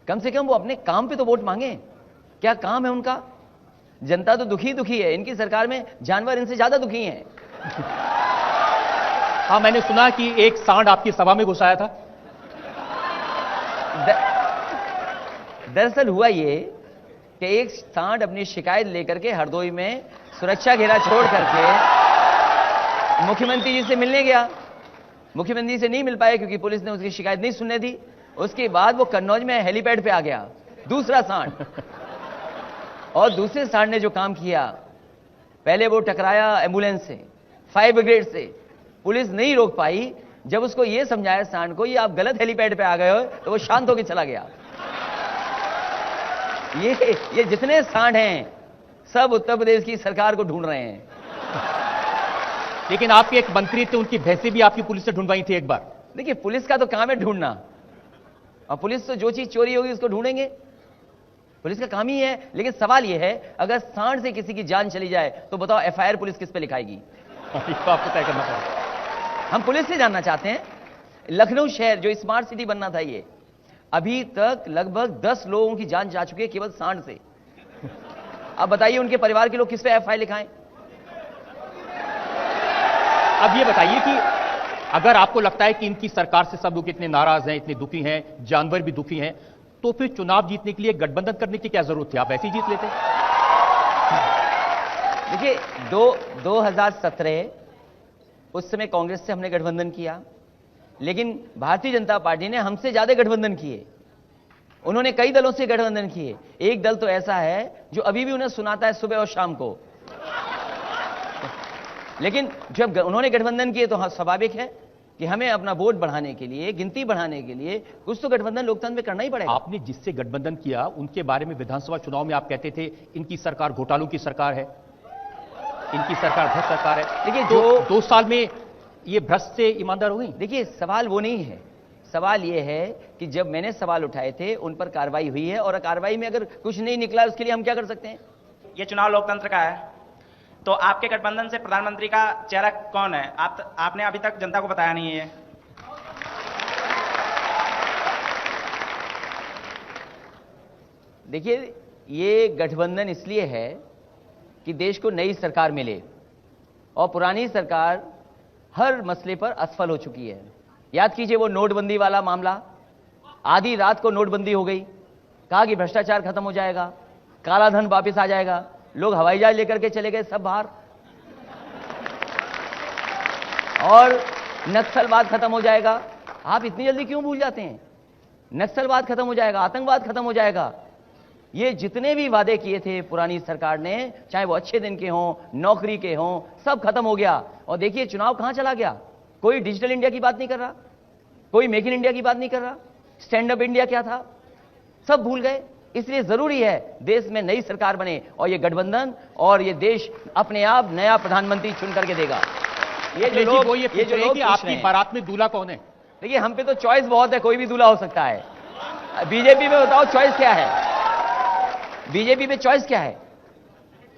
कम से कम वो अपने काम पे तो वोट मांगे। क्या काम है उनका? जनता तो दुखी दुखी है, इनकी सरकार में जानवर इनसे ज्यादा दुखी हैं। हाँ, मैंने सुना कि एक सांड आपकी सभा में घुसाया था। दरअसल हुआ ये कि एक सांड अपनी शिकायत लेकर के हरदोई में सुरक्षा घेरा छोड़ करके मुख्यमंत्री जी से मिलने गया। मुख्यमंत्री से नहीं मिल पाया क्योंकि पुलिस ने उसकी शिकायत नहीं सुनने दी। उसके बाद वो कन्नौज में हेलीपैड पे आ गया, दूसरा सांड। और दूसरे सांड ने जो काम किया, पहले वो टकराया एम्बुलेंस से, फायर ब्रिगेड से, पुलिस नहीं रोक पाई। जब उसको ये समझाया सांड को, ये आप गलत हेलीपैड पे आ गए हो, तो वो शांत होकर चला गया। ये जितने सांड हैं सब उत्तर प्रदेश की सरकार को ढूंढ रहे हैं। लेकिन आपके एक मंत्री थे, उनकी भैंसें भी आपकी पुलिस से ढूंढवाई थी एक बार। देखिए, पुलिस का तो काम है ढूंढना, और पुलिस तो जो चीज चोरी होगी उसको ढूंढेंगे, पुलिस का काम ही है। लेकिन सवाल यह है, अगर सांड से किसी की जान चली जाए तो बताओ एफआईआर पुलिस किस पे लिखाएगी? तो आपको तय करना पड़ेगा। हम पुलिस से जानना चाहते हैं। लखनऊ शहर जो स्मार्ट सिटी बनना था, ये अभी तक लगभग 10 लोगों की जान जा चुकी है केवल सांड से। अब बताइए उनके परिवार के लोग किस पे एफआईआर लिखाएं? अब ये बताइए कि अगर आपको लगता है कि इनकी सरकार से सब लोग इतने नाराज हैं, इतने दुखी हैं, जानवर भी दुखी हैं, तो फिर चुनाव जीतने के लिए गठबंधन करने की क्या जरूरत थी? आप ऐसे ही जीत लेते। देखिए, 2017 उस समय कांग्रेस से हमने गठबंधन किया, लेकिन भारतीय जनता पार्टी ने हमसे ज्यादा गठबंधन किए। उन्होंने कई दलों से गठबंधन किए। एक दल तो ऐसा है जो अभी भी उन्हें सुनाता है सुबह और शाम को। लेकिन जब उन्होंने गठबंधन किए तो हाँ, स्वाभाविक है कि हमें अपना वोट बढ़ाने के लिए, गिनती बढ़ाने के लिए कुछ तो गठबंधन लोकतंत्र में करना ही पड़ेगा। आपने जिससे गठबंधन किया उनके बारे में विधानसभा चुनाव में आप कहते थे इनकी सरकार घोटालों की सरकार है, इनकी सरकार भ्रष्ट सरकार है। देखिए, जो 2 साल में ये भ्रष्ट से ईमानदार हो गई। देखिए, सवाल वो नहीं है। सवाल ये है कि जब मैंने सवाल उठाए थे उन पर कार्रवाई हुई है, और कार्रवाई में अगर कुछ नहीं निकला उसके लिए हम क्या कर सकते हैं? ये चुनाव लोकतंत्र का है, तो आपके गठबंधन से प्रधानमंत्री का चेहरा कौन है? आपने अभी तक जनता को बताया नहीं है। देखिए, ये गठबंधन इसलिए है कि देश को नई सरकार मिले, और पुरानी सरकार हर मसले पर असफल हो चुकी है। याद कीजिए वो नोटबंदी वाला मामला, आधी रात को नोटबंदी हो गई, कहा कि भ्रष्टाचार खत्म हो जाएगा, काला धन वापस आ जाएगा, लोग हवाई जहाज लेकर के चले गए सब बाहर, और नक्सलवाद खत्म हो जाएगा। आप इतनी जल्दी क्यों भूल जाते हैं? नक्सलवाद खत्म हो जाएगा, आतंकवाद खत्म हो जाएगा, ये जितने भी वादे किए थे पुरानी सरकार ने, चाहे वो अच्छे दिन के हों, नौकरी के हों, सब खत्म हो गया। और देखिए चुनाव कहां चला गया। कोई डिजिटल इंडिया की बात नहीं कर रहा, कोई मेक इन इंडिया की बात नहीं कर रहा, स्टैंड अप इंडिया क्या था, सब भूल गए। इसलिए जरूरी है देश में नई सरकार बने, और ये गठबंधन और ये देश अपने आप नया प्रधानमंत्री चुन करके देगा। ये जो लोग कि आपकी बारात में दूल्हा कौन है? देखिए, हम पे तो चॉइस बहुत है, कोई भी दूल्हा हो सकता है। बीजेपी में बताओ चॉइस क्या है? बीजेपी में चॉइस क्या है?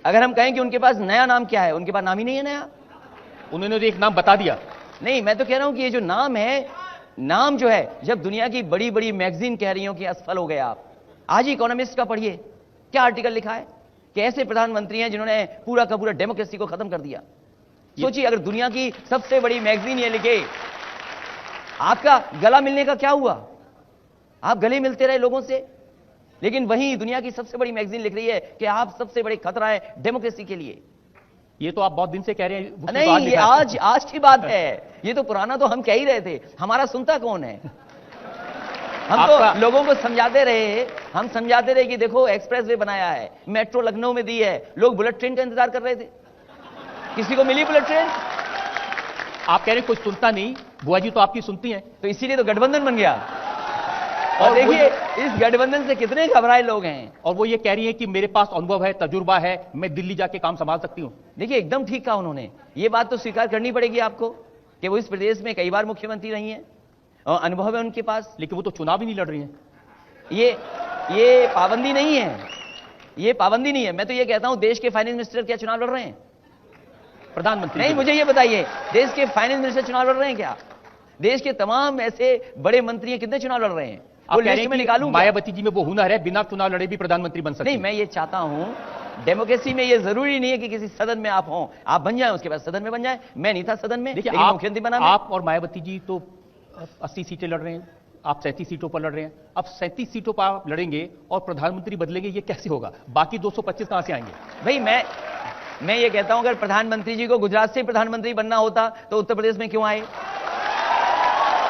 अगर हम कहें कि उनके पास नया नाम क्या है, उनके पास नाम ही नहीं है नया। उन्होंने तो एक नाम बता दिया। नहीं, मैं तो कह रहा हूं कि ये जो नाम है, नाम जो है, जब दुनिया की बड़ी बड़ी मैगजीन कह रही हो कि असफल हो गए आप, आज इकोनॉमिस्ट का पढ़िए, क्या आर्टिकल लिखा है कि ऐसे प्रधानमंत्री हैं जिन्होंने पूरा का पूरा डेमोक्रेसी को खत्म कर दिया। सोचिए, अगर दुनिया की सबसे बड़ी मैगजीन ये लिखे, आपका गला मिलने का क्या हुआ? आप गले मिलते रहे लोगों से, लेकिन वहीं दुनिया की सबसे बड़ी मैगजीन लिख रही है कि आप सबसे बड़े खतरा है डेमोक्रेसी के लिए। ये तो आप बहुत दिन से कह रहे हैं। नहीं, ये आज की बात है, ये तो पुराना तो हम कह ही रहे थे। हमारा सुनता कौन है? हम तो लोगों को समझाते रहे, हम समझाते रहे कि देखो एक्सप्रेसवे बनाया है, मेट्रो लखनऊ में दी है, लोग बुलेट ट्रेन का इंतजार कर रहे थे, किसी को मिली बुलेट ट्रेन? आप कह रहे हैं कोई सुनता नहीं, बुआ जी तो आपकी सुनती हैं, तो इसीलिए तो गठबंधन बन गया। और देखिए इस गठबंधन से कितने घबराए लोग हैं। और वो ये कह रही है कि मेरे पास अनुभव है, तजुर्बा है, मैं दिल्ली जाके काम संभाल सकती हूं। देखिए, एकदम ठीक कहा उन्होंने। ये बात तो स्वीकार करनी पड़ेगी आपको कि वो इस प्रदेश में कई बार मुख्यमंत्री रही हैं और अनुभव है उनके पास। लेकिन वो तो चुनाव ही नहीं लड़ रही हैं। ये पाबंदी नहीं है, ये पाबंदी नहीं है। मैं तो ये कहता हूं, देश के फाइनेंस मिनिस्टर क्या चुनाव लड़ रहे हैं? प्रधानमंत्री नहीं, मुझे ये बताइए, देश के फाइनेंस मिनिस्टर चुनाव लड़ रहे हैं क्या? देश के तमाम ऐसे बड़े मंत्री हैं, कितने चुनाव लड़ रहे हैं? वो लिस्ट में निकालूं क्या? मायावती जी में वो हुनर है, बिना चुनाव लड़े भी प्रधानमंत्री बन सकते नहीं, मैं ये चाहता हूं, डेमोक्रेसी में ये जरूरी नहीं है कि किसी सदन में आप हों, आप बन जाएं, उसके बाद सदन में बन जाएं। मैं नहीं था सदन में, देखिए, लेकिन मुख्यमंत्री बना मैं। आप और मायावती जी तो 80 सीटें लड़ रहे हैं, आप 37 सीटों पर लड़ रहे हैं। अब 37 सीटों पर आप लड़ेंगे और प्रधानमंत्री बदलेंगे, ये कैसे होगा? बाकी 225 कहां से आएंगे? भाई मैं ये कहता हूं, अगर प्रधानमंत्री जी को गुजरात से प्रधानमंत्री बनना होता तो उत्तर प्रदेश में क्यों आए?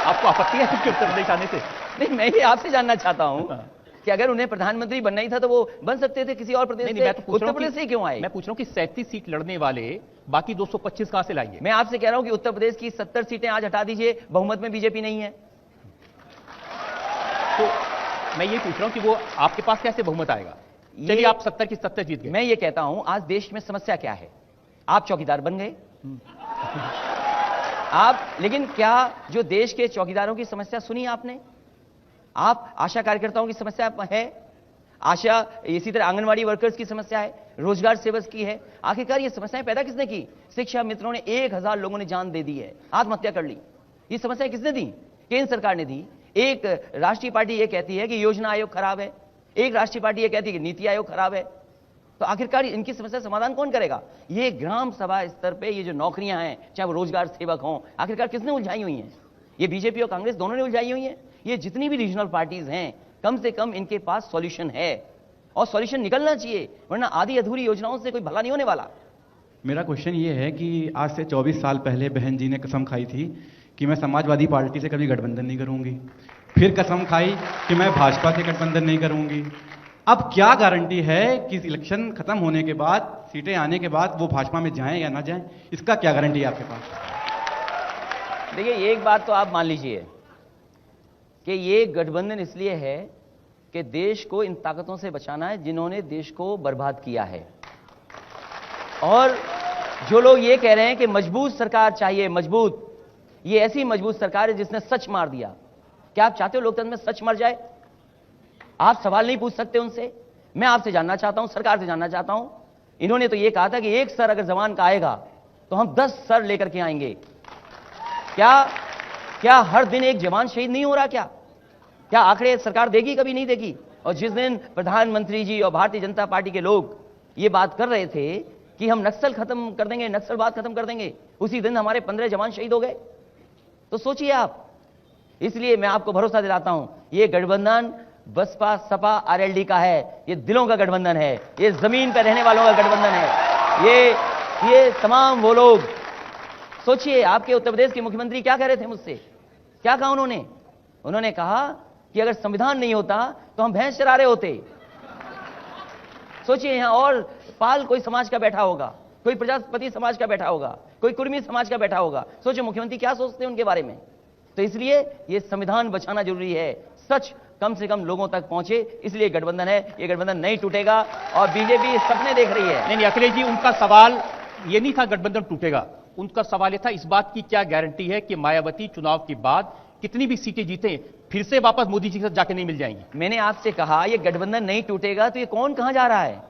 आपको आपत्ति है कि उत्तर प्रदेश आने से? नहीं, मैं ये आपसे जानना चाहता हूं कि अगर उन्हें प्रधानमंत्री बनना ही था तो वो बन सकते थे किसी और प्रदेश से, मैं तो पूछ रहा उत्तर हूं प्रदेश कि- से क्यों आए? मैं पूछ रहा हूं कि 37 सीट लड़ने वाले बाकी 225 कहां से लाएंगे? मैं आपसे कह रहा हूं कि उत्तर प्रदेश की 70 सीटें आज हटा दीजिए, बहुमत में बीजेपी नहीं है। तो मैं ये पूछ रहा हूं कि वो आपके पास कैसे बहुमत आएगा? चलिए, आप 70 की 70 जीत गए। मैं ये कहता हूं, आज देश में समस्या क्या है? आप चौकीदार बन गए आप, लेकिन क्या जो देश के चौकीदारों की समस्या सुनी आपने? आप आशा कार्यकर्ताओं की समस्या है, आशा इसी तरह आंगनवाड़ी वर्कर्स की समस्या है, रोजगार सेवक की है। आखिरकार ये समस्याएं पैदा किसने की? शिक्षा मित्रों ने, 1000 लोगों ने जान दे दी है, आत्महत्या कर ली। ये समस्याएं किसने दी? केंद्र सरकार ने दी। एक राष्ट्रीय पार्टी ये कहती है कि योजना आयोग खराब है, एक राष्ट्रीय पार्टी ये कहती है कि नीति आयोग खराब है। तो आखिरकार इनकी समस्या समाधान कौन करेगा? ये ग्राम सभा स्तर पे ये जो नौकरियां हैं, चाहे वो रोजगार सेवक हों, आखिरकार किसने उलझाई हुई हैं? ये बीजेपी और कांग्रेस दोनों ने उलझाई हुई हैं। ये जितनी भी रीजनल पार्टीज हैं, कम से कम इनके पास सॉल्यूशन है और सॉल्यूशन निकलना चाहिए, वरना आधी अधूरी योजनाओं से कोई भला नहीं होने वाला। मेरा क्वेश्चन ये है कि आज से 24 साल पहले बहन जी ने कसम खाई थी कि मैं समाजवादी पार्टी से कभी गठबंधन नहीं करूंगी, फिर कसम खाई कि मैं भाजपा से गठबंधन नहीं करूंगी। अब क्या गारंटी है कि इलेक्शन खत्म होने के बाद, सीटें आने के बाद वो भाजपा में जाएं या ना जाएं? इसका क्या गारंटी है आपके पास? देखिए, एक बात तो आप मान लीजिए कि ये गठबंधन इसलिए है कि देश को इन ताकतों से बचाना है जिन्होंने देश को बर्बाद किया है। और जो लोग ये कह रहे हैं कि मजबूत सरकार चाहिए, मजबूत, ये ऐसी मजबूत सरकार है जिसने सच मार दिया। क्या आप चाहते हो लोकतंत्र में सच मर जाए? आप सवाल नहीं पूछ सकते उनसे। मैं आपसे जानना चाहता हूं, सरकार से जानना चाहता हूं, इन्होंने तो ये कहा था कि 1 सर अगर जवान का आएगा तो हम 10 सर लेकर के आएंगे। क्या हर दिन एक जवान शहीद नहीं हो रहा? क्या आंकड़े सरकार देगी? कभी नहीं देगी। और जिस दिन प्रधानमंत्री जी और भारतीय जनता पार्टी के लोग ये बात कर रहे थे कि हम नक्सल खत्म कर देंगे, नक्सलवाद खत्म कर देंगे, उसी दिन हमारे 15 जवान शहीद हो गए। तो सोचिए आप। इसलिए मैं आपको भरोसा दिलाता हूं, ये गठबंधन बसपा सपा आरएलडी का है, ये दिलों का गठबंधन है, ये जमीन पर रहने वालों का गठबंधन है। ये तमाम वो लोग, सोचिए आपके उत्तर प्रदेश के मुख्यमंत्री क्या कह रहे थे मुझसे? क्या कहा उन्होंने कहा कि अगर संविधान नहीं होता तो हम भैंस चरा रहे होते। सोचिए, यहां और पाल कोई समाज का बैठा होगा, कोई प्रजापति समाज का बैठा होगा, कोई कुर्मी समाज का बैठा होगा। सोचिए मुख्यमंत्री क्या सोचते हैं उनके बारे में। तो इसलिए ये संविधान बचाना जरूरी है, सच कम से कम लोगों तक पहुंचे, इसलिए गठबंधन है। ये गठबंधन नहीं टूटेगा और बीजेपी सपने देख रही है। नहीं, अखिलेश जी, उनका सवाल ये नहीं था गठबंधन टूटेगा, उनका सवाल ये था इस बात की क्या गारंटी है कि मायावती चुनाव के बाद कितनी भी सीटें जीते फिर से वापस मोदी जी के साथ जाके नहीं मिल जाएंगी? मैंने आपसे कहा ये गठबंधन नहीं टूटेगा, तो ये कौन कहां जा रहा है?